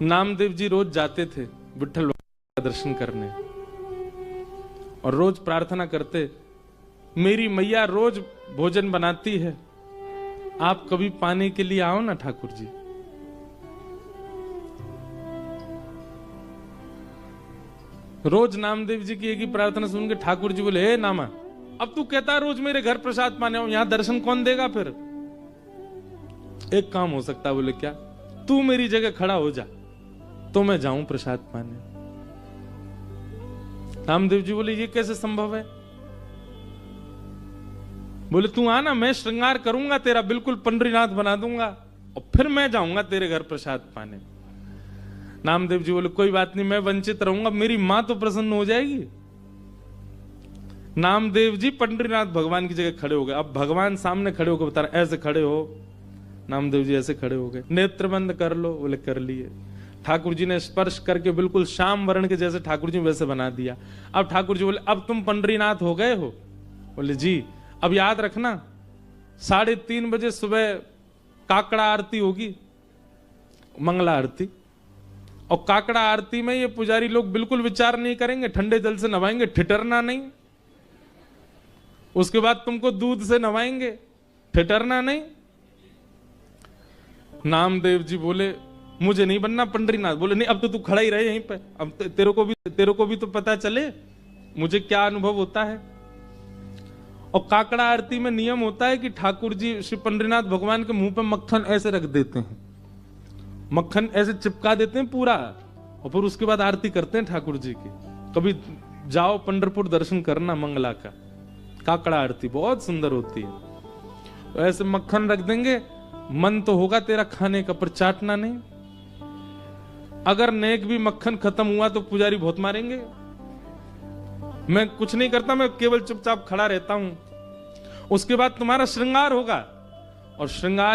नामदेव जी रोज जाते थे विठ्ठल का दर्शन करने और रोज प्रार्थना करते, मेरी मैया रोज भोजन बनाती है, आप कभी पाने के लिए आओ ना ठाकुर जी। रोज नामदेव जी की एक ही प्रार्थना सुन के ठाकुर जी बोले, हे नामा, अब तू कहता है रोज मेरे घर प्रसाद पाने आओ, यहां दर्शन कौन देगा फिर? एक काम हो सकता है। बोले क्या? तू मेरी जगह खड़ा हो जा तो मैं जाऊं प्रसाद पाने। नामदेव जी बोले, ये कैसे संभव है? बोले तू आना, मैं श्रृंगार करूंगा तेरा, बिल्कुल पंडरीनाथ बना दूंगा और फिर मैं जाऊंगा तेरे घर प्रसाद पाने। नामदेव जी बोले, कोई बात नहीं, मैं वंचित रहूंगा, मेरी मां तो प्रसन्न हो जाएगी। नामदेव जी पंडरीनाथ भगवान की जगह खड़े हो गए। अब भगवान सामने खड़े होकर बता रहे, ऐसे खड़े हो। नामदेव जी ऐसे खड़े हो गए। नेत्र बंद कर लो। बोले कर लिए। ठाकुर जी ने स्पर्श करके बिल्कुल श्याम वर्ण के जैसे ठाकुर जी वैसे बना दिया। अब ठाकुर जी बोले, अब तुम पंडरीनाथ हो गए हो? बोले जी। अब याद रखना 3:30 बजे सुबह काकड़ा आरती होगी, मंगला आरती। और काकड़ा आरती में ये पुजारी लोग बिल्कुल विचार नहीं करेंगे, ठंडे जल से नवाएंगे, ठिठरना नहीं। उसके बाद तुमको दूध से नवाएंगे, ठिठरना नहीं। नामदेव जी बोले, मुझे नहीं बनना पंडरीनाथ। बोले नहीं, अब तो तू खड़ा ही रहे यहीं पे, अब तेरे को भी तो पता चले मुझे क्या अनुभव होता है। और काकड़ा आरती में नियम होता है कि ठाकुर जी श्री पंडरीनाथ भगवान के मुंह पे मक्खन ऐसे रख देते हैं, मक्खन ऐसे चिपका देते हैं पूरा, और फिर उसके बाद आरती करते हैं ठाकुर जी की। कभी जाओ पंढरपुर दर्शन करना मंगला का, काकड़ा आरती बहुत सुंदर होती है। तो ऐसे मक्खन रख देंगे, मन तो होगा तेरा खाने का, पर चाटना नहीं। अगर नेक भी मक्खन खत्म हुआ तो पुजारी बहुत मारेंगे। मैं कुछ नहीं करता, मैं केवल चुपचाप खड़ा रहता हूं। उसके बाद तुम्हारा श्रृंगार होगा, और श्रृंगार